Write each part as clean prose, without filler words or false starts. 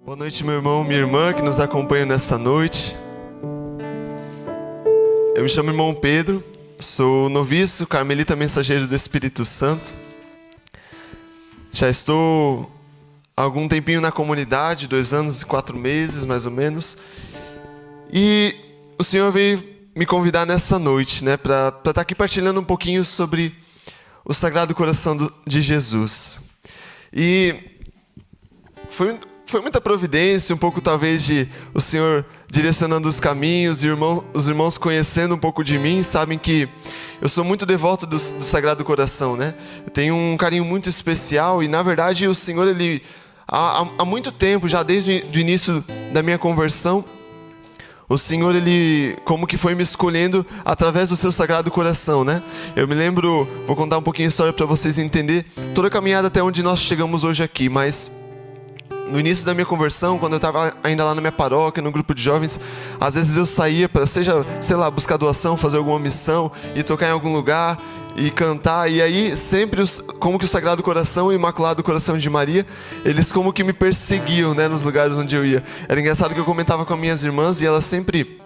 Boa noite, meu irmão, minha irmã que nos acompanham nessa noite. Eu me chamo irmão Pedro, sou noviço, carmelita mensageiro do Espírito Santo. Já estou há algum tempinho na comunidade, 2 anos e 4 meses, mais ou menos. E o Senhor veio me convidar nessa noite, né, para estar aqui partilhando um pouquinho sobre o Sagrado Coração de Jesus. E foi muita providência, um pouco talvez de o Senhor direcionando os caminhos, e os irmãos conhecendo um pouco de mim, sabem que eu sou muito devoto do Sagrado Coração, né? Eu tenho um carinho muito especial e, na verdade, o Senhor, Ele, há muito tempo, já desde o início da minha conversão, o Senhor, Ele como que foi me escolhendo através do seu Sagrado Coração, né? Eu me lembro, vou contar um pouquinho a história para vocês entenderem toda a caminhada até onde nós chegamos hoje aqui, mas no início da minha conversão, quando eu estava ainda lá na minha paróquia, no grupo de jovens, às vezes eu saía para, buscar doação, fazer alguma missão, e tocar em algum lugar, e cantar, e aí sempre, como que o Sagrado Coração e o Imaculado Coração de Maria, eles como que me perseguiam, né, nos lugares onde eu ia. Era engraçado que eu comentava com as minhas irmãs, e elas sempre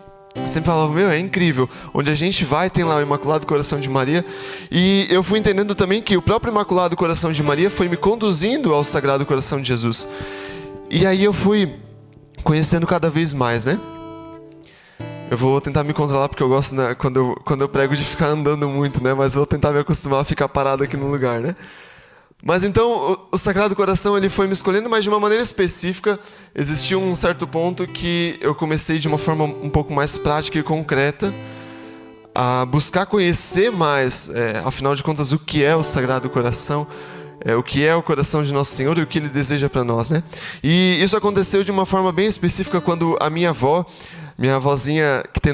falavam, é incrível, onde a gente vai tem lá o Imaculado Coração de Maria. E eu fui entendendo também que o próprio Imaculado Coração de Maria foi me conduzindo ao Sagrado Coração de Jesus. E aí eu fui conhecendo cada vez mais, né? Eu vou tentar me controlar porque eu gosto, né, quando eu prego de ficar andando muito, né? Mas vou tentar me acostumar a ficar parado aqui no lugar, né? Mas então o Sagrado Coração, ele foi me escolhendo, mas de uma maneira específica. Existia um certo ponto que eu comecei de uma forma um pouco mais prática e concreta a buscar conhecer mais, afinal de contas, o que é o Sagrado Coração, o que é o coração de Nosso Senhor e o que Ele deseja para nós, né? E isso aconteceu de uma forma bem específica quando a minha avózinha, que tem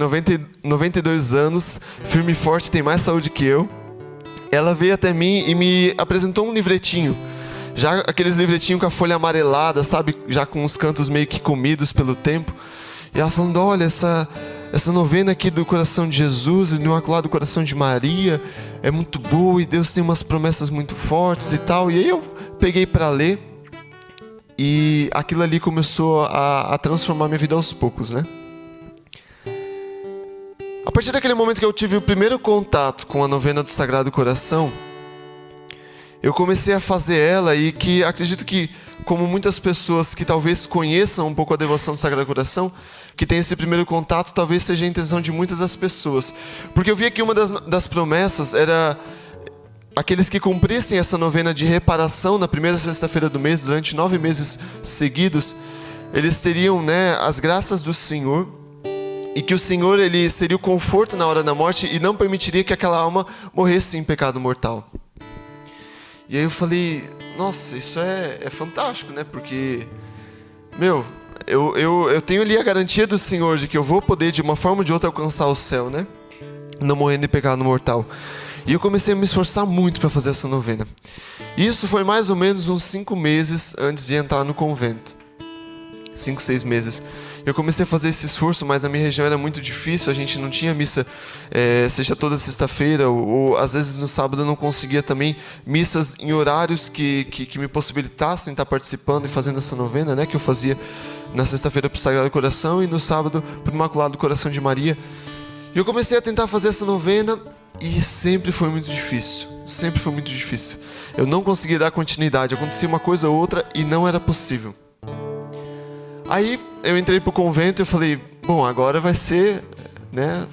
92 anos, firme e forte, tem mais saúde que eu, ela veio até mim e me apresentou um livretinho. Já aqueles livretinhos com a folha amarelada, sabe? Já com os cantos meio que comidos pelo tempo. E ela falando, olha, essa novena aqui do Coração de Jesus e do Imaculado Coração de Maria é muito boa e Deus tem umas promessas muito fortes e tal. E aí eu peguei para ler e aquilo ali começou a transformar minha vida aos poucos, né? A partir daquele momento que eu tive o primeiro contato com a novena do Sagrado Coração, eu comecei a fazer ela e que acredito que, como muitas pessoas que talvez conheçam um pouco a devoção do Sagrado Coração, que tem esse primeiro contato, talvez seja a intenção de muitas das pessoas. Porque eu via que uma das promessas era aqueles que cumprissem essa novena de reparação na primeira sexta-feira do mês, durante 9 meses seguidos, eles teriam, né, as graças do Senhor, e que o Senhor, Ele seria o conforto na hora da morte e não permitiria que aquela alma morresse em pecado mortal. E aí eu falei, nossa, isso é fantástico, né? Porque, eu tenho ali a garantia do Senhor de que eu vou poder, de uma forma ou de outra, alcançar o céu, né? Não morrendo em pecado mortal. E eu comecei a me esforçar muito para fazer essa novena. Isso foi mais ou menos uns 5 meses antes de entrar no convento. 5, 6 meses. Eu comecei a fazer esse esforço, mas na minha região era muito difícil, a gente não tinha missa, seja toda sexta-feira, ou às vezes no sábado eu não conseguia também missas em horários que me possibilitassem estar participando e fazendo essa novena, né, que eu fazia na sexta-feira para o Sagrado Coração e no sábado para o Imaculado Coração de Maria. E eu comecei a tentar fazer essa novena e sempre foi muito difícil, sempre foi muito difícil. Eu não conseguia dar continuidade, acontecia uma coisa ou outra e não era possível. Aí eu entrei pro convento e eu falei, bom, agora vai ser, né,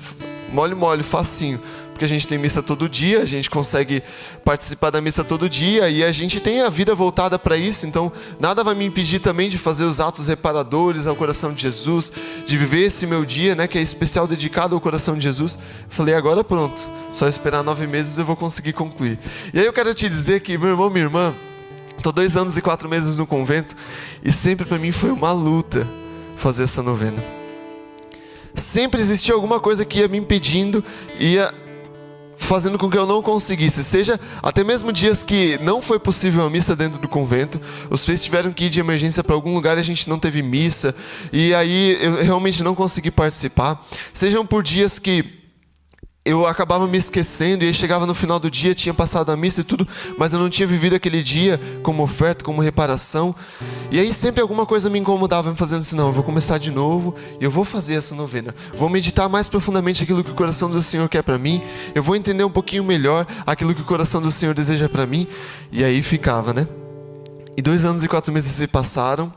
mole, facinho. Porque a gente tem missa todo dia, a gente consegue participar da missa todo dia e a gente tem a vida voltada para isso, então nada vai me impedir também de fazer os atos reparadores ao coração de Jesus, de viver esse meu dia, né, que é especial, dedicado ao coração de Jesus. Eu falei, agora pronto, só esperar 9 meses eu vou conseguir concluir. E aí eu quero te dizer que, meu irmão, minha irmã, estou 2 anos e 4 meses no convento e sempre para mim foi uma luta fazer essa novena. Sempre existia alguma coisa que ia me impedindo, ia fazendo com que eu não conseguisse. Seja até mesmo dias que não foi possível a missa dentro do convento, os feios tiveram que ir de emergência para algum lugar e a gente não teve missa, e aí eu realmente não consegui participar. Sejam por dias que eu acabava me esquecendo, e aí chegava no final do dia, tinha passado a missa e tudo, mas eu não tinha vivido aquele dia como oferta, como reparação. E aí sempre alguma coisa me incomodava, me fazendo assim, não, eu vou começar de novo, e eu vou fazer essa novena. Vou meditar mais profundamente aquilo que o coração do Senhor quer para mim, eu vou entender um pouquinho melhor aquilo que o coração do Senhor deseja para mim. E aí ficava, né? E 2 anos e 4 meses se passaram.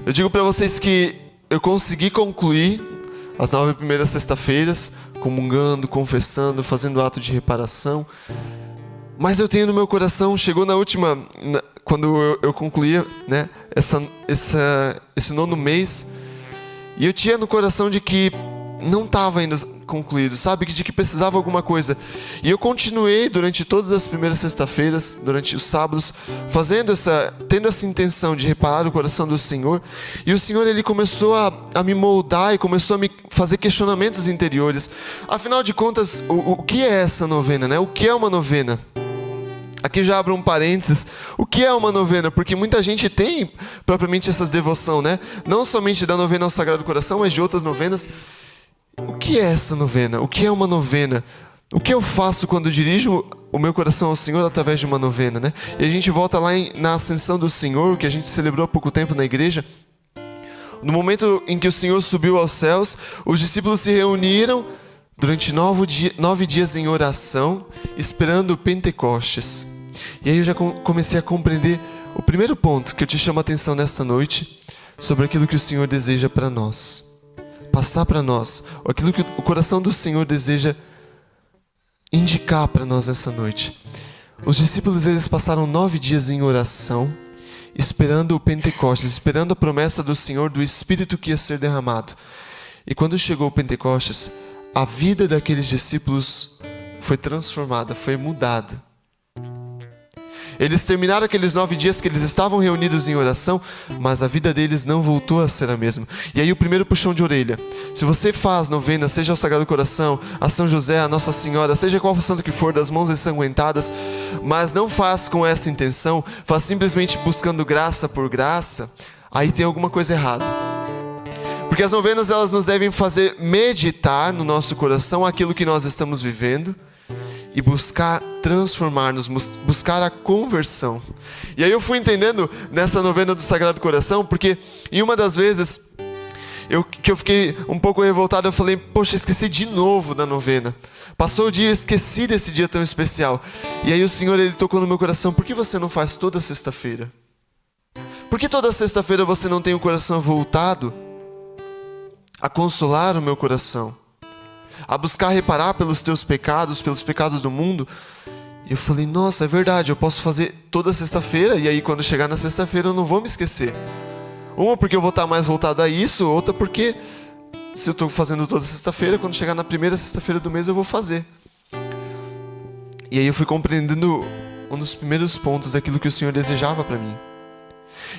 Eu digo para vocês que eu consegui concluir as 9 primeiras sexta-feiras, comungando, confessando, fazendo ato de reparação. Mas eu tenho no meu coração, chegou na última, quando eu concluía, né, esse 9º mês, e eu tinha no coração de que não estava ainda concluído, sabe? De que precisava alguma coisa. E eu continuei durante todas as primeiras sexta-feiras, durante os sábados, tendo essa intenção de reparar o coração do Senhor. E o Senhor, Ele começou a me moldar e começou a me fazer questionamentos interiores. Afinal de contas, o que é essa novena, né? O que é uma novena? Aqui já abro um parênteses. O que é uma novena? Porque muita gente tem propriamente essa devoção, né? Não somente da novena ao Sagrado Coração, mas de outras novenas. O que é essa novena? O que é uma novena? O que eu faço quando dirijo o meu coração ao Senhor através de uma novena, né? E a gente volta lá na Ascensão do Senhor, que a gente celebrou há pouco tempo na igreja. No momento em que o Senhor subiu aos céus, os discípulos se reuniram durante 9 dias em oração, esperando o Pentecostes. E aí eu já comecei a compreender o primeiro ponto que eu te chamo a atenção nessa noite, sobre aquilo que o Senhor deseja para nós. Passar para nós, aquilo que o coração do Senhor deseja indicar para nós nessa noite. Os discípulos, eles passaram 9 dias em oração, esperando o Pentecostes, esperando a promessa do Senhor, do Espírito que ia ser derramado. E quando chegou o Pentecostes, a vida daqueles discípulos foi transformada, foi mudada. Eles terminaram aqueles 9 dias que eles estavam reunidos em oração, mas a vida deles não voltou a ser a mesma. E aí o primeiro puxão de orelha. Se você faz novena, seja ao Sagrado Coração, a São José, a Nossa Senhora, seja qual santo que for, das mãos ensanguentadas, mas não faz com essa intenção, faz simplesmente buscando graça por graça, aí tem alguma coisa errada. Porque as novenas, elas nos devem fazer meditar no nosso coração aquilo que nós estamos vivendo, e buscar transformar-nos, buscar a conversão. E aí eu fui entendendo nessa novena do Sagrado Coração, porque em uma das vezes que eu fiquei um pouco revoltado, eu falei, poxa, esqueci de novo da novena. Passou o dia, eu esqueci desse dia tão especial. E aí o Senhor, Ele tocou no meu coração, por que você não faz toda sexta-feira? Por que toda sexta-feira você não tem o coração voltado a consolar o meu coração? A buscar reparar pelos teus pecados, pelos pecados do mundo. E eu falei, nossa, é verdade, eu posso fazer toda sexta-feira, e aí quando chegar na sexta-feira eu não vou me esquecer. Uma porque eu vou estar mais voltado a isso, outra porque se eu estou fazendo toda sexta-feira, quando chegar na primeira sexta-feira do mês eu vou fazer. E aí eu fui compreendendo um dos primeiros pontos daquilo que o Senhor desejava para mim.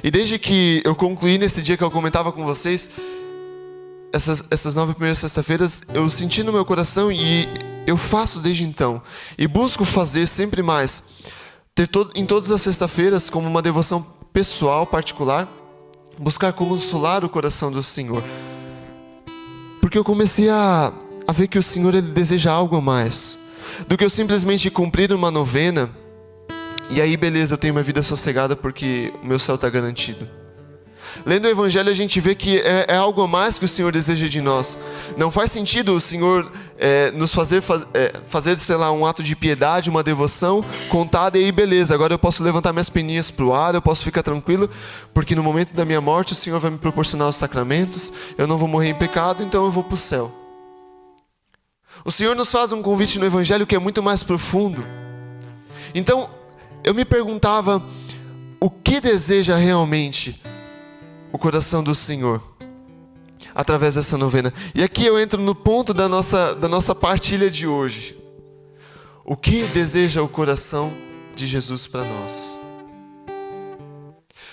E desde que eu concluí nesse dia que eu comentava com vocês, essas 9 primeiras sexta-feiras, eu senti no meu coração e eu faço desde então. E busco fazer sempre mais. Em todas as sexta-feiras, como uma devoção pessoal, particular, buscar consolar o coração do Senhor. Porque eu comecei a ver que o Senhor, Ele deseja algo a mais do que eu simplesmente cumprir uma novena e aí beleza, eu tenho uma vida sossegada porque o meu céu está garantido. Lendo o Evangelho a gente vê que é algo a mais que o Senhor deseja de nós. Não faz sentido o Senhor nos fazer, sei lá, um ato de piedade, uma devoção contada e aí beleza, agora eu posso levantar minhas peninhas para o ar, eu posso ficar tranquilo, porque no momento da minha morte o Senhor vai me proporcionar os sacramentos, eu não vou morrer em pecado, então eu vou para o céu. O Senhor nos faz um convite no Evangelho que é muito mais profundo. Então, eu me perguntava, o que deseja realmente o coração do Senhor através dessa novena? E aqui eu entro no ponto da nossa partilha de hoje. O que deseja o coração de Jesus para nós?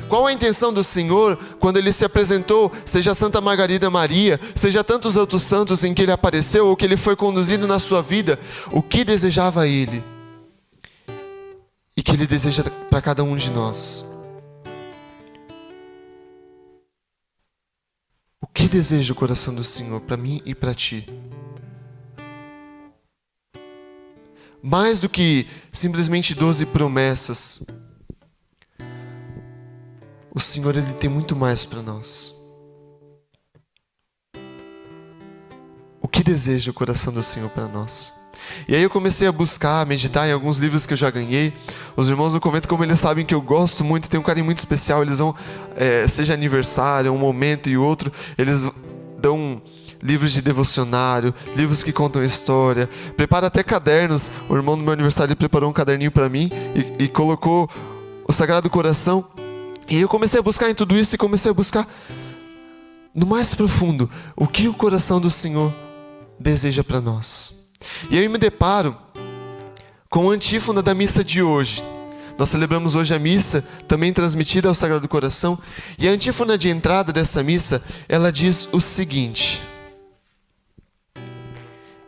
Qual a intenção do Senhor quando Ele se apresentou, seja a Santa Margarida Maria, seja tantos outros santos em que Ele apareceu ou que Ele foi conduzido na sua vida? O que desejava Ele? E que Ele deseja para cada um de nós? O que deseja o coração do Senhor para mim e para ti? mais do que simplesmente 12 promessas, o Senhor, Ele tem muito mais para nós. O que deseja o coração do Senhor para nós? E aí eu comecei a buscar, a meditar em alguns livros que eu já ganhei. Os irmãos do convento, como eles sabem que eu gosto muito, tenho um carinho muito especial, eles vão, seja aniversário, um momento e outro, eles dão livros de devocionário, livros que contam história, prepara até cadernos. O irmão do meu aniversário, ele preparou um caderninho para mim e colocou o Sagrado Coração. E eu comecei a buscar em tudo isso e comecei a buscar no mais profundo o que o coração do Senhor deseja para nós. E aí eu me deparo com a antífona da missa de hoje. Nós celebramos hoje a missa, também transmitida ao Sagrado Coração. E a antífona de entrada dessa missa, ela diz o seguinte: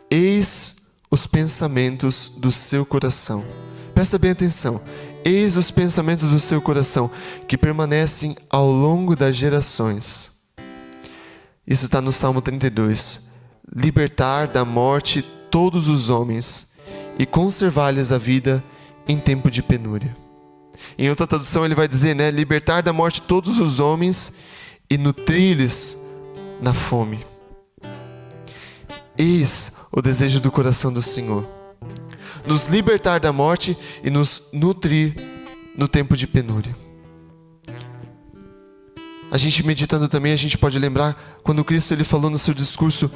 eis os pensamentos do seu coração. Presta bem atenção. Eis os pensamentos do seu coração, que permanecem ao longo das gerações. Isso está no Salmo 32. Libertar da morte todos os homens e conservar-lhes a vida em tempo de penúria. Em outra tradução ele vai dizer, libertar da morte todos os homens e nutrir-lhes na fome. Eis o desejo do coração do Senhor: nos libertar da morte e nos nutrir no tempo de penúria. A gente meditando também, a gente pode lembrar quando Cristo ele falou no seu discurso: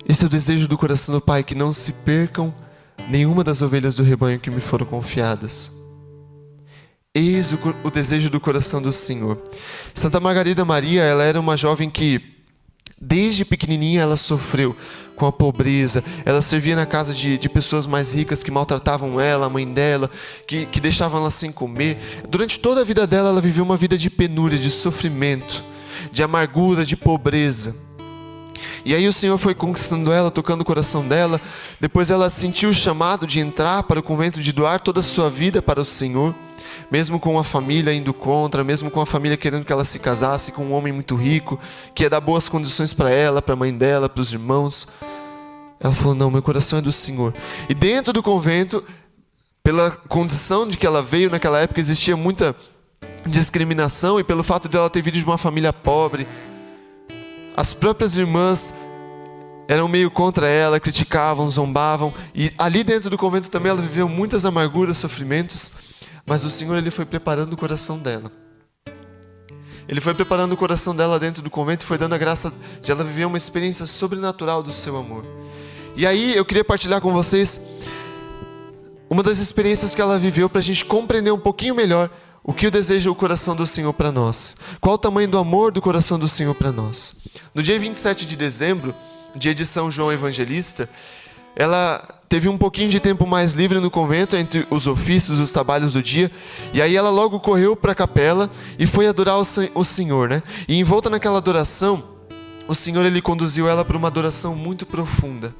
esse é o desejo do coração do Pai, que não se percam nenhuma das ovelhas do rebanho que me foram confiadas. Eis o desejo do coração do Senhor. Santa Margarida Maria, ela era uma jovem que, desde pequenininha, ela sofreu com a pobreza. Ela servia na casa de pessoas mais ricas que maltratavam ela, a mãe dela, que deixavam ela sem comer. Durante toda a vida dela, ela viveu uma vida de penúria, de sofrimento, de amargura, de pobreza. E aí o Senhor foi conquistando ela, tocando o coração dela. Depois ela sentiu o chamado de entrar para o convento, de doar toda a sua vida para o Senhor, mesmo com a família indo contra, mesmo com a família querendo que ela se casasse com um homem muito rico, que ia dar boas condições para ela, para a mãe dela, para os irmãos. Ela falou: não, meu coração é do Senhor. E dentro do convento, pela condição de que ela veio naquela época, existia muita discriminação, e pelo fato de ela ter vindo de uma família pobre, as próprias irmãs eram meio contra ela, criticavam, zombavam. E ali dentro do convento também ela viveu muitas amarguras, sofrimentos. Mas o Senhor, Ele foi preparando o coração dela. Ele foi preparando o coração dela dentro do convento e foi dando a graça de ela viver uma experiência sobrenatural do seu amor. E aí eu queria partilhar com vocês uma das experiências que ela viveu, para a gente compreender um pouquinho melhor o que deseja o coração do Senhor para nós. Qual o tamanho do amor do coração do Senhor para nós. No dia 27 de dezembro, dia de São João Evangelista, ela teve um pouquinho de tempo mais livre no convento, entre os ofícios, os trabalhos do dia. E aí ela logo correu para a capela e foi adorar o Senhor, E envolta naquela adoração, o Senhor, Ele conduziu ela para uma adoração muito profunda.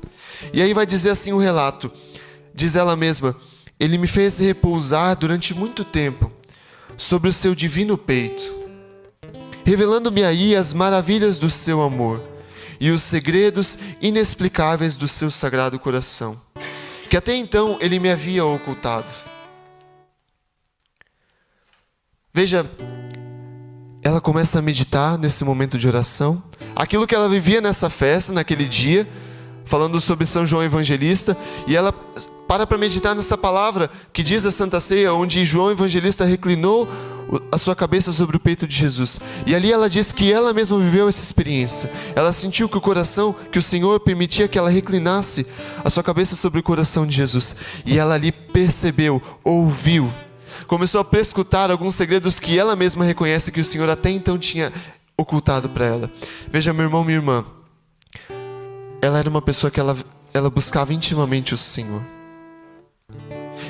E aí vai dizer assim o relato. Diz ela mesma: Ele me fez repousar durante muito tempo sobre o seu divino peito, revelando-me aí as maravilhas do seu amor e os segredos inexplicáveis do seu sagrado coração, que até então ele me havia ocultado. Veja, ela começa a meditar nesse momento de oração, aquilo que ela vivia nessa festa, naquele dia, falando sobre São João Evangelista, e ela para meditar nessa palavra que diz a Santa Ceia, onde João Evangelista reclinou a sua cabeça sobre o peito de Jesus. E ali ela diz que ela mesma viveu essa experiência. Ela sentiu que que o Senhor permitia que ela reclinasse a sua cabeça sobre o coração de Jesus. E ela ali percebeu, ouviu, começou a prescutar alguns segredos que ela mesma reconhece que o Senhor até então tinha ocultado para ela. Veja, meu irmão, minha irmã, ela era uma pessoa que ela buscava intimamente o Senhor.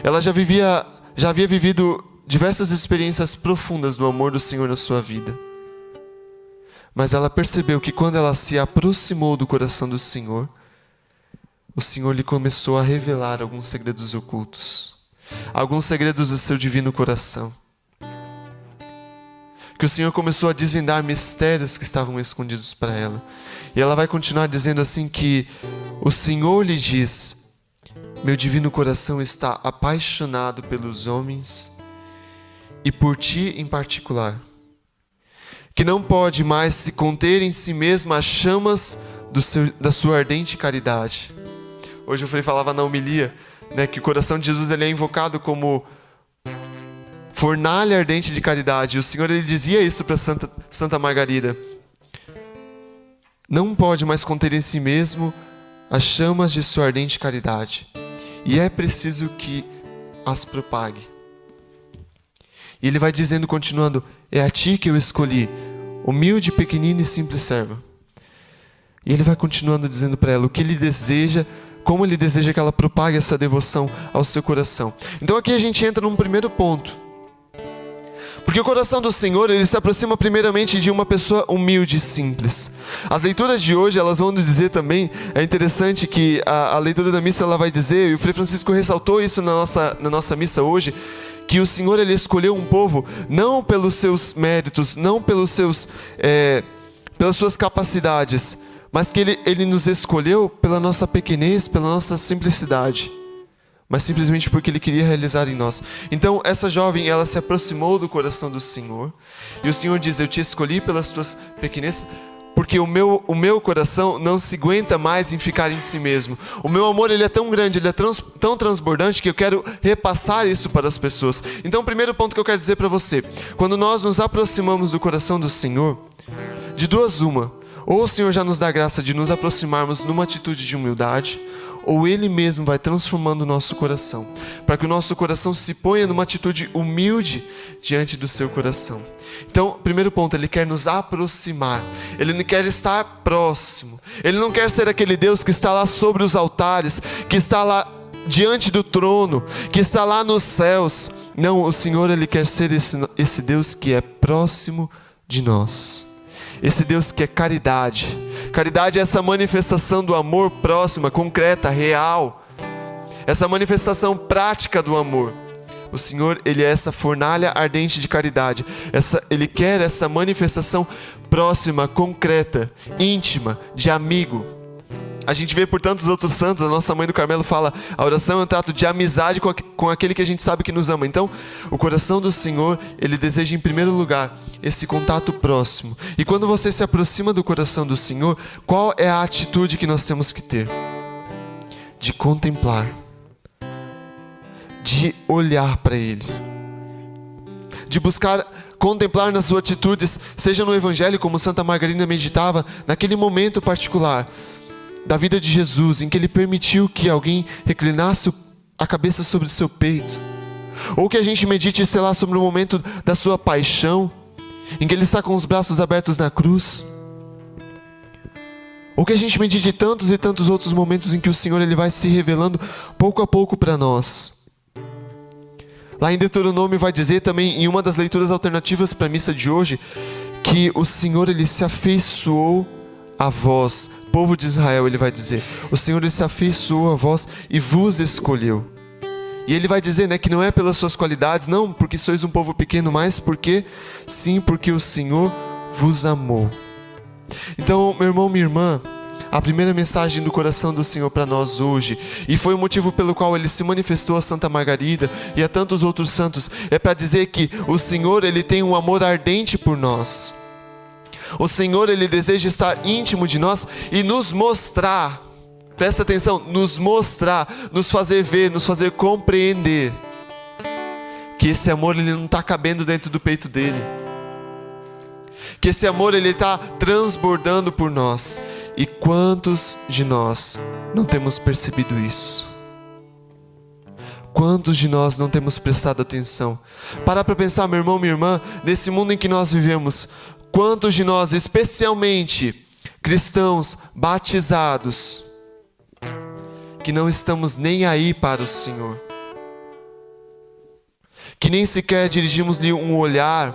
Ela já havia vivido diversas experiências profundas do amor do Senhor na sua vida. Mas ela percebeu que quando ela se aproximou do coração do Senhor, o Senhor lhe começou a revelar alguns segredos ocultos, alguns segredos do seu divino coração. Que o Senhor começou a desvendar mistérios que estavam escondidos para ela. E ela vai continuar dizendo assim que o Senhor lhe diz: meu divino coração está apaixonado pelos homens e por ti em particular, que não pode mais se conter em si mesmo as chamas da sua ardente caridade. Hoje o Frei falava na homilia, né, que o coração de Jesus ele é invocado como fornalha ardente de caridade. E o Senhor ele dizia isso para Santa Margarida. Não pode mais conter em si mesmo as chamas de sua ardente caridade. E é preciso que as propague. E ele vai dizendo, continuando, é a ti que eu escolhi, humilde, pequenina e simples serva. E ele vai continuando dizendo para ela o que ele deseja, como ele deseja que ela propague essa devoção ao seu coração. Então aqui a gente entra num primeiro ponto. Porque o coração do Senhor, ele se aproxima primeiramente de uma pessoa humilde e simples. As leituras de hoje, elas vão nos dizer também, é interessante que a leitura da missa, ela vai dizer, e o Frei Francisco ressaltou isso na nossa missa hoje, que o Senhor, ele escolheu um povo, não pelos seus méritos, não pelas suas capacidades, mas que ele nos escolheu pela nossa pequenez, pela nossa simplicidade, mas simplesmente porque ele queria realizar em nós. Então essa jovem, ela se aproximou do coração do Senhor, e o Senhor diz, eu te escolhi pelas tuas pequenezes, porque o meu coração não se aguenta mais em ficar em si mesmo. O meu amor, ele é tão grande, ele é tão transbordante, que eu quero repassar isso para as pessoas. Então o primeiro ponto que eu quero dizer para você, quando nós nos aproximamos do coração do Senhor, de duas uma, ou o Senhor já nos dá graça de nos aproximarmos numa atitude de humildade, ou Ele mesmo vai transformando o nosso coração, para que o nosso coração se ponha numa atitude humilde diante do seu coração. Então, primeiro ponto, Ele quer nos aproximar, Ele não quer estar próximo, Ele não quer ser aquele Deus que está lá sobre os altares, que está lá diante do trono, que está lá nos céus. Não, o Senhor, Ele quer ser esse Deus que é próximo de nós. Esse Deus que é caridade. Caridade é essa manifestação do amor próxima, concreta, real. Essa manifestação prática do amor. O Senhor, Ele é essa fornalha ardente de caridade. Ele quer essa manifestação próxima, concreta, íntima, de amigo. A gente vê por tantos outros santos, a nossa mãe do Carmelo fala, a oração é um trato de amizade com aquele que a gente sabe que nos ama. Então, o coração do Senhor, Ele deseja em primeiro lugar esse contato próximo. E quando você se aproxima do coração do Senhor, qual é a atitude que nós temos que ter? De contemplar, de olhar para Ele, de buscar contemplar nas suas atitudes, seja no Evangelho, como Santa Margarida meditava, naquele momento particular da vida de Jesus, em que Ele permitiu que alguém reclinasse a cabeça sobre o seu peito, ou que a gente medite, sei lá, sobre o momento da sua paixão, em que Ele está com os braços abertos na cruz, ou que a gente medite tantos e tantos outros momentos em que o Senhor, Ele vai se revelando pouco a pouco para nós. Lá em Deuteronômio vai dizer também, em uma das leituras alternativas para a missa de hoje, que o Senhor, Ele se afeiçoou a vós, povo de Israel. Ele vai dizer, o Senhor, Ele se afeiçoou a vós e vos escolheu. E Ele vai dizer, né, que não é pelas suas qualidades, não porque sois um povo pequeno, mas porque o Senhor vos amou. Então, meu irmão, minha irmã, a primeira mensagem do coração do Senhor para nós hoje, e foi o motivo pelo qual Ele se manifestou a Santa Margarida e a tantos outros santos, é para dizer que o Senhor, Ele tem um amor ardente por nós. O Senhor, Ele deseja estar íntimo de nós e nos mostrar, presta atenção, nos mostrar, nos fazer ver, nos fazer compreender que esse amor, ele não está cabendo dentro do peito dEle, que esse amor, ele está transbordando por nós. E quantos de nós não temos percebido isso? Quantos de nós não temos prestado atenção? Para pensar, meu irmão, minha irmã, nesse mundo em que nós vivemos, quantos de nós, especialmente cristãos batizados, que não estamos nem aí para o Senhor, que nem sequer dirigimos-lhe um olhar,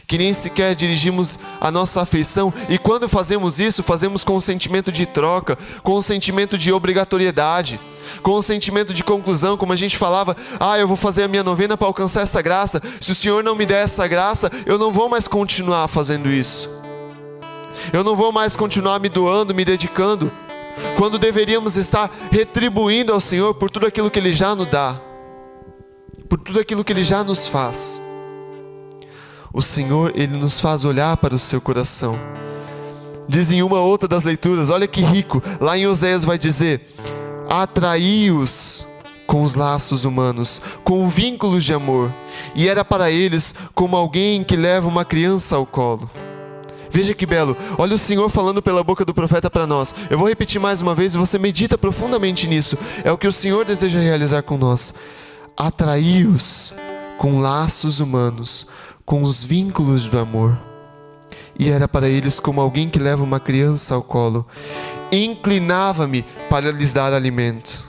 que nem sequer dirigimos a nossa afeição, e quando fazemos isso, fazemos com um sentimento de troca, com um sentimento de obrigatoriedade, com um sentimento de conclusão, como a gente falava, eu vou fazer a minha novena para alcançar essa graça, se o Senhor não me der essa graça, eu não vou mais continuar fazendo isso, eu não vou mais continuar me doando, me dedicando, quando deveríamos estar retribuindo ao Senhor por tudo aquilo que Ele já nos dá, por tudo aquilo que Ele já nos faz. O Senhor, Ele nos faz olhar para o seu coração. Diz em uma outra das leituras, olha que rico, lá em Oséias vai dizer: atraí-os com os laços humanos, com vínculos de amor, e era para eles como alguém que leva uma criança ao colo. Veja que belo, olha o Senhor falando pela boca do profeta para nós. Eu vou repetir mais uma vez e você medita profundamente nisso. É o que o Senhor deseja realizar com nós. Atraí-os com laços humanos, com os vínculos do amor. E era para eles como alguém que leva uma criança ao colo. Inclinava-me para lhes dar alimento.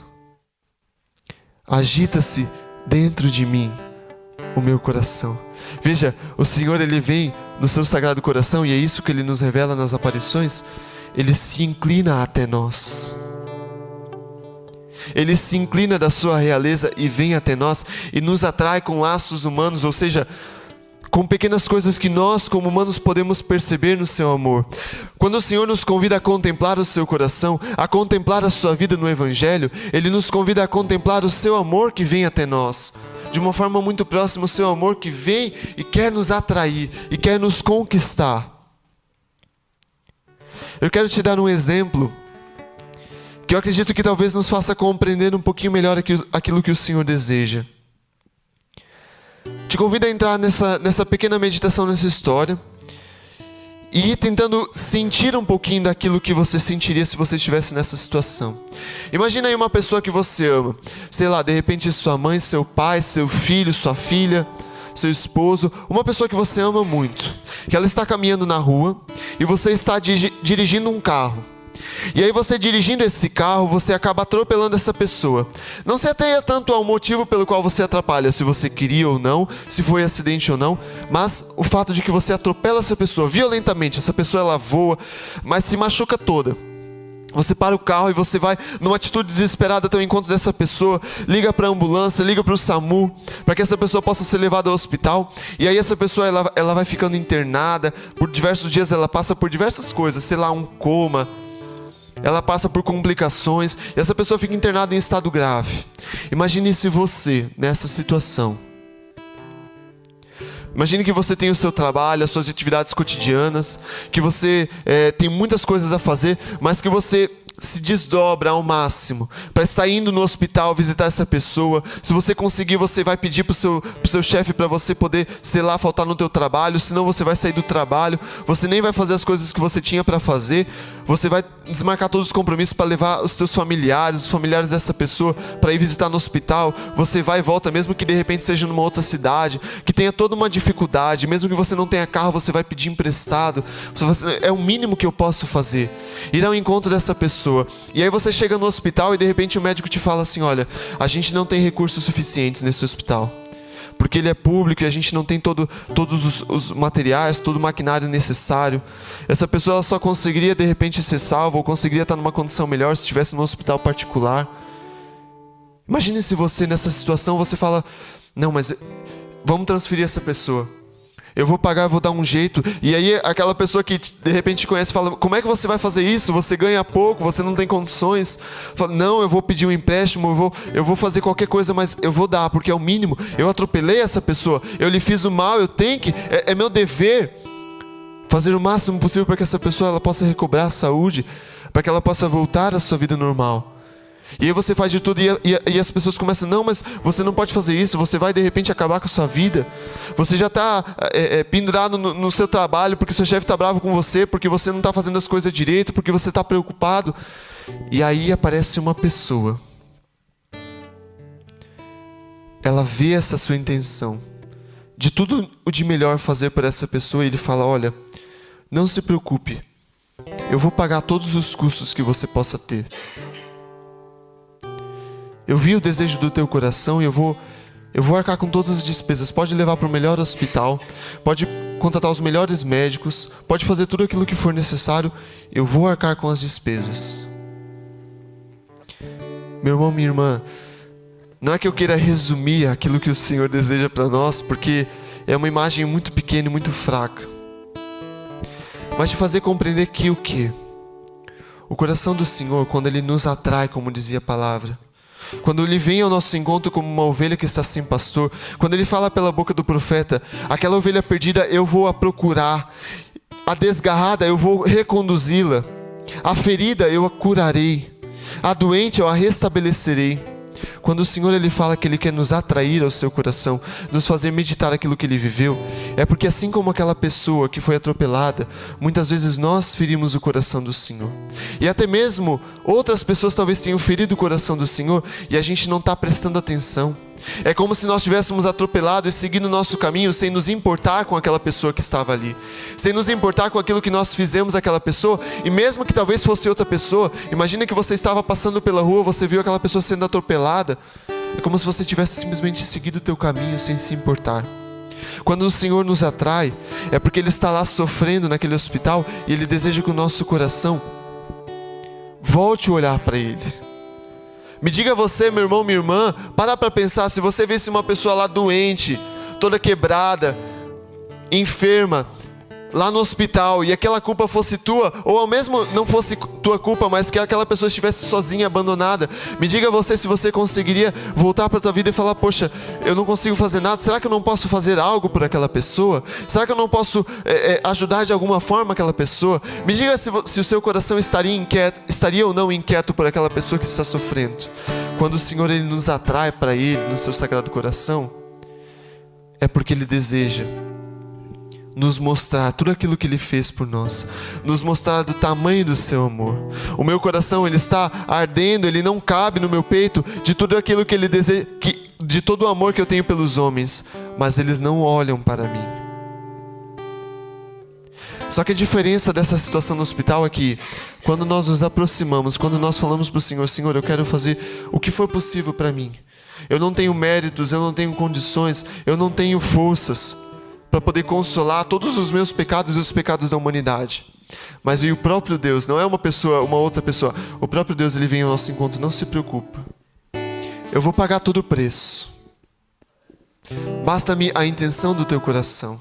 Agita-se dentro de mim o meu coração. Veja, o Senhor, Ele vem no seu sagrado coração, e é isso que Ele nos revela nas aparições. Ele se inclina até nós. Ele se inclina da sua realeza e vem até nós e nos atrai com laços humanos, ou seja, com pequenas coisas que nós como humanos podemos perceber no seu amor. Quando o Senhor nos convida a contemplar o seu coração, a contemplar a sua vida no Evangelho, Ele nos convida a contemplar o seu amor que vem até nós, de uma forma muito próxima, o seu amor que vem e quer nos atrair, e quer nos conquistar. Eu quero te dar um exemplo, que eu acredito que talvez nos faça compreender um pouquinho melhor aquilo que o Senhor deseja. Te convido a entrar nessa pequena meditação, nessa história, e ir tentando sentir um pouquinho daquilo que você sentiria se você estivesse nessa situação. Imagina aí uma pessoa que você ama, sei lá, de repente sua mãe, seu pai, seu filho, sua filha, seu esposo, uma pessoa que você ama muito, que ela está caminhando na rua e você está dirigindo um carro. E aí você dirigindo esse carro, você acaba atropelando essa pessoa. Não se atenha tanto ao motivo pelo qual você atrapalha, se você queria ou não, se foi acidente ou não, mas o fato de que você atropela essa pessoa violentamente, essa pessoa ela voa, mas se machuca toda. Você para o carro e você vai numa atitude desesperada até o encontro dessa pessoa, liga para a ambulância, liga para o SAMU, para que essa pessoa possa ser levada ao hospital. E aí essa pessoa ela vai ficando internada, por diversos dias ela passa por diversas coisas, sei lá, um coma, ela passa por complicações, e essa pessoa fica internada em estado grave. Imagine se você, nessa situação, imagine que você tem o seu trabalho, as suas atividades cotidianas, que você tem muitas coisas a fazer, mas que você se desdobra ao máximo para estar indo no hospital visitar essa pessoa. Se você conseguir, você vai pedir pro seu chefe para você poder, sei lá, faltar no teu trabalho, senão você vai sair do trabalho, você nem vai fazer as coisas que você tinha para fazer, você vai desmarcar todos os compromissos para levar os seus familiares, os familiares dessa pessoa para ir visitar no hospital. Você vai e volta, mesmo que de repente seja numa outra cidade, que tenha toda uma dificuldade, mesmo que você não tenha carro, você vai pedir emprestado. É o mínimo que eu posso fazer, ir ao encontro dessa pessoa. E aí você chega no hospital e de repente o médico te fala assim: olha, a gente não tem recursos suficientes nesse hospital, porque ele é público e a gente não tem todos os materiais, todo o maquinário necessário. Essa pessoa ela só conseguiria de repente ser salva, ou conseguiria estar numa condição melhor se estivesse num hospital particular. Imagine se você nessa situação, você fala: não, mas vamos transferir essa pessoa, eu vou pagar, eu vou dar um jeito. E aí aquela pessoa que de repente te conhece fala: como é que você vai fazer isso? Você ganha pouco, você não tem condições. Fala: não, eu vou pedir um empréstimo, eu vou fazer qualquer coisa, mas eu vou dar, porque é o mínimo. Eu atropelei essa pessoa, eu lhe fiz o mal, eu tenho que, é meu dever fazer o máximo possível para que essa pessoa ela possa recobrar a saúde, para que ela possa voltar à sua vida normal. E aí você faz de tudo e as pessoas começam: não, mas você não pode fazer isso, você vai de repente acabar com a sua vida. Você já está pendurado no seu trabalho porque seu chefe está bravo com você, porque você não está fazendo as coisas direito, porque você está preocupado. E aí aparece uma pessoa, ela vê essa sua intenção, de tudo o de melhor fazer por essa pessoa, e ele fala: olha, não se preocupe, eu vou pagar todos os custos que você possa ter. Eu vi o desejo do teu coração e eu vou arcar com todas as despesas. Pode levar para o melhor hospital, pode contratar os melhores médicos, pode fazer tudo aquilo que for necessário, eu vou arcar com as despesas. Meu irmão, minha irmã, não é que eu queira resumir aquilo que o Senhor deseja para nós, porque é uma imagem muito pequena e muito fraca, mas de fazer compreender que o quê? O coração do Senhor, quando Ele nos atrai, como dizia a palavra, quando Ele vem ao nosso encontro como uma ovelha que está sem pastor, quando Ele fala pela boca do profeta, aquela ovelha perdida eu vou a procurar, a desgarrada eu vou reconduzi-la, a ferida eu a curarei, a doente eu a restabelecerei. Quando o Senhor Ele fala que Ele quer nos atrair ao seu coração, nos fazer meditar aquilo que Ele viveu, é porque assim como aquela pessoa que foi atropelada, muitas vezes nós ferimos o coração do Senhor. E até mesmo outras pessoas talvez tenham ferido o coração do Senhor e a gente não está prestando atenção. É como se nós tivéssemos atropelado e seguindo o nosso caminho sem nos importar com aquela pessoa que estava ali, sem nos importar com aquilo que nós fizemos àquela pessoa, e mesmo que talvez fosse outra pessoa. Imagina que você estava passando pela rua, você viu aquela pessoa sendo atropelada, é como se você tivesse simplesmente seguido o teu caminho sem se importar. Quando o Senhor nos atrai, é porque Ele está lá sofrendo naquele hospital e Ele deseja que o nosso coração volte a olhar para Ele. Me diga você, meu irmão, minha irmã, para pensar, se você visse uma pessoa lá doente, toda quebrada, enferma, lá no hospital, e aquela culpa fosse tua, ou ao mesmo não fosse tua culpa, mas que aquela pessoa estivesse sozinha, abandonada, me diga você se você conseguiria voltar para a tua vida e falar, poxa, eu não consigo fazer nada, será que eu não posso fazer algo por aquela pessoa? Será que eu não posso ajudar de alguma forma aquela pessoa? Me diga se o seu coração estaria ou não inquieto por aquela pessoa que está sofrendo. Quando o Senhor Ele nos atrai para Ele, no seu sagrado coração, é porque Ele deseja nos mostrar tudo aquilo que Ele fez por nós, nos mostrar do tamanho do seu amor. O meu coração, ele está ardendo, ele não cabe no meu peito de tudo aquilo que Ele deseja, de todo o amor que eu tenho pelos homens, mas eles não olham para mim. Só que a diferença dessa situação no hospital é que quando nós nos aproximamos, quando nós falamos para o Senhor, Senhor, eu quero fazer o que for possível para mim. Eu não tenho méritos, eu não tenho condições, eu não tenho forças para poder consolar todos os meus pecados e os pecados da humanidade. Mas o próprio Deus, não é uma outra pessoa, o próprio Deus, Ele vem ao nosso encontro, não se preocupa. Eu vou pagar todo o preço. Basta-me a intenção do teu coração.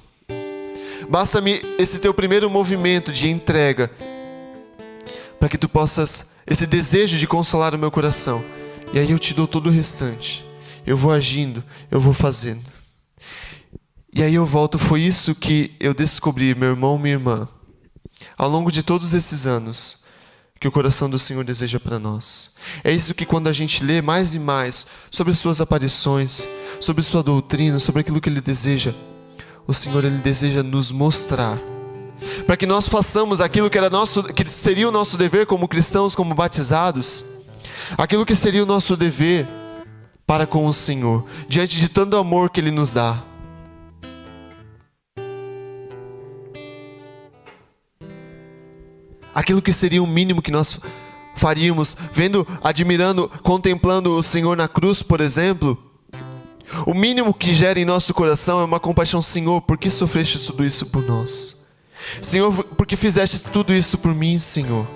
Basta-me esse teu primeiro movimento de entrega, para que tu possas, esse desejo de consolar o meu coração. E aí eu te dou todo o restante. Eu vou agindo, eu vou fazendo. E aí eu volto, foi isso que eu descobri, meu irmão, minha irmã, ao longo de todos esses anos, que o coração do Senhor deseja para nós. É isso que quando a gente lê mais e mais sobre suas aparições, sobre sua doutrina, sobre aquilo que Ele deseja, o Senhor, Ele deseja nos mostrar, para que nós façamos aquilo que seria o nosso dever como cristãos, como batizados, aquilo que seria o nosso dever para com o Senhor, diante de tanto amor que Ele nos dá. Aquilo que seria o mínimo que nós faríamos, admirando, contemplando o Senhor na cruz, por exemplo. O mínimo que gera em nosso coração é uma compaixão. Senhor, por que sofreste tudo isso por nós? Senhor, por que fizeste tudo isso por mim, Senhor?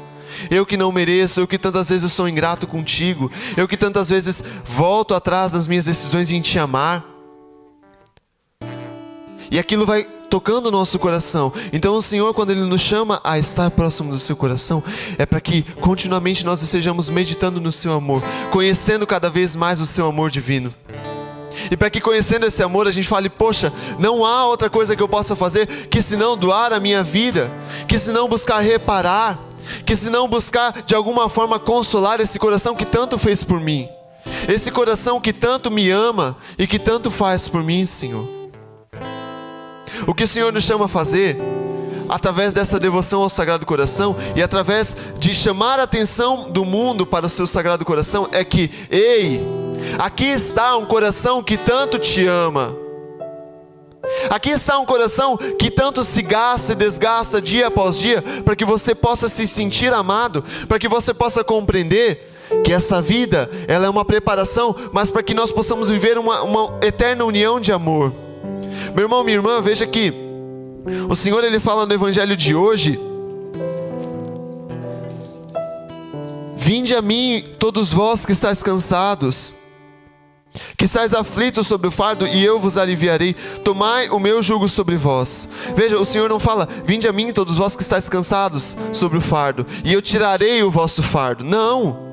Eu que não mereço, eu que tantas vezes sou ingrato contigo, eu que tantas vezes volto atrás das minhas decisões em te amar. E aquilo vai tocando o nosso coração. Então o Senhor, quando Ele nos chama a estar próximo do seu coração, é para que continuamente nós estejamos meditando no seu amor, conhecendo cada vez mais o seu amor divino. E para que, conhecendo esse amor, a gente fale, poxa, não há outra coisa que eu possa fazer que senão doar a minha vida, que senão buscar reparar, que senão buscar de alguma forma consolar esse coração que tanto fez por mim, esse coração que tanto me ama e que tanto faz por mim, Senhor. O que o Senhor nos chama a fazer, através dessa devoção ao Sagrado Coração e através de chamar a atenção do mundo para o seu Sagrado Coração, é que, ei, aqui está um coração que tanto te ama. Aqui está um coração que tanto se gasta e desgasta dia após dia, para que você possa se sentir amado, para que você possa compreender que essa vida, ela é uma preparação, mas para que nós possamos viver uma eterna união de amor. Meu irmão, minha irmã, veja que o Senhor, Ele fala no Evangelho de hoje: vinde a mim todos vós que estáis cansados, que estáis aflitos sobre o fardo, e eu vos aliviarei. Tomai o meu jugo sobre vós. Veja, o Senhor não fala: vinde a mim todos vós que estáis cansados sobre o fardo, e eu tirarei o vosso fardo. Não.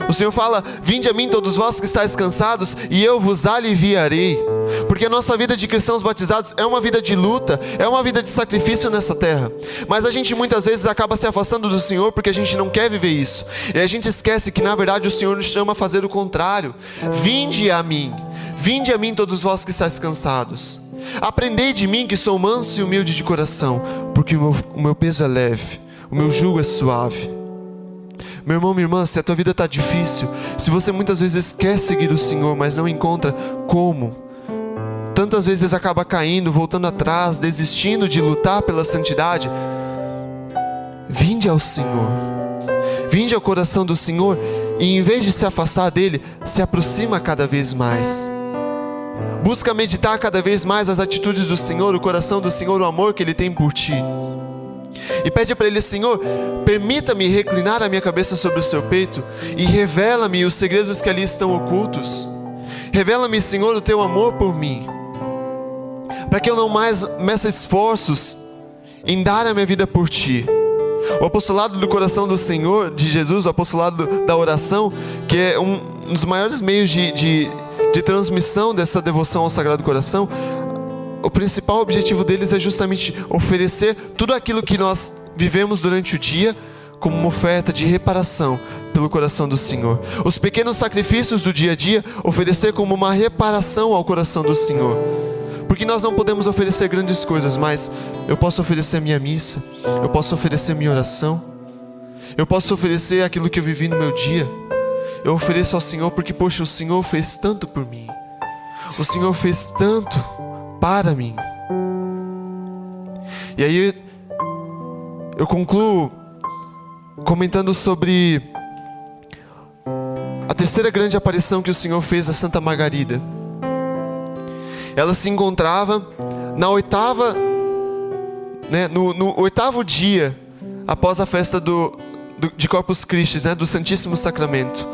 O Senhor fala: vinde a mim todos vós que estáis cansados, e eu vos aliviarei. Porque a nossa vida de cristãos batizados é uma vida de luta, é uma vida de sacrifício nessa terra. Mas a gente muitas vezes acaba se afastando do Senhor porque a gente não quer viver isso. E a gente esquece que na verdade o Senhor nos chama a fazer o contrário. Vinde a mim todos vós que estáis cansados. Aprendei de mim, que sou manso e humilde de coração, porque o meu peso é leve, o meu jugo é suave. Meu irmão, minha irmã, se a tua vida está difícil, se você muitas vezes quer seguir o Senhor, mas não encontra como, tantas vezes acaba caindo, voltando atrás, desistindo de lutar pela santidade, vinde ao Senhor, vinde ao coração do Senhor, e em vez de se afastar dele, se aproxima cada vez mais. Busca meditar cada vez mais as atitudes do Senhor, o coração do Senhor, o amor que Ele tem por ti. E pede para Ele: Senhor, permita-me reclinar a minha cabeça sobre o seu peito e revela-me os segredos que ali estão ocultos. Revela-me, Senhor, o teu amor por mim, para que eu não mais meça esforços em dar a minha vida por ti. O apostolado do coração do Senhor, de Jesus, o apostolado da oração, que é um dos maiores meios de transmissão dessa devoção ao Sagrado Coração, o principal objetivo deles é justamente oferecer tudo aquilo que nós vivemos durante o dia como uma oferta de reparação pelo coração do Senhor. Os pequenos sacrifícios do dia a dia, oferecer como uma reparação ao coração do Senhor. Porque nós não podemos oferecer grandes coisas, mas eu posso oferecer minha missa, eu posso oferecer minha oração, eu posso oferecer aquilo que eu vivi no meu dia. Eu ofereço ao Senhor porque, poxa, o Senhor fez tanto por mim. O Senhor fez tanto para mim. E aí eu concluo comentando sobre a terceira grande aparição que o Senhor fez a Santa Margarida. Ela se encontrava na oitava, no oitavo dia após a festa de Corpus Christi, do Santíssimo Sacramento.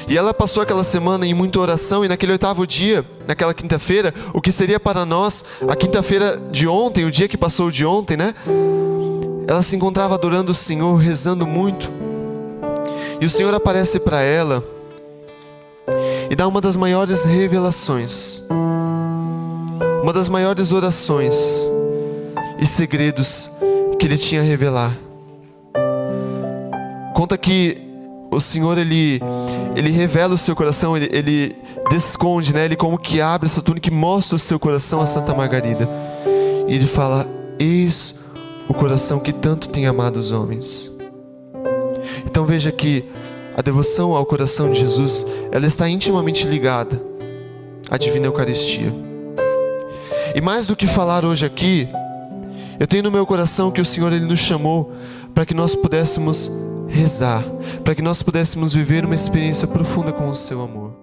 E ela passou aquela semana em muita oração, e naquele oitavo dia, naquela quinta-feira, o que seria para nós a quinta-feira de ontem, o dia que passou de ontem, ela se encontrava adorando o Senhor, rezando muito. E o Senhor aparece para ela e dá uma das maiores revelações, uma das maiores orações e segredos que Ele tinha a revelar. Conta que o Senhor, Ele revela o seu coração, Ele desconde, Ele como que abre essa túnica e mostra o seu coração a Santa Margarida. E Ele fala: eis o coração que tanto tem amado os homens. Então veja que a devoção ao coração de Jesus, ela está intimamente ligada à Divina Eucaristia. E mais do que falar hoje aqui, eu tenho no meu coração que o Senhor, Ele nos chamou para que nós pudéssemos rezar, para que nós pudéssemos viver uma experiência profunda com o seu amor.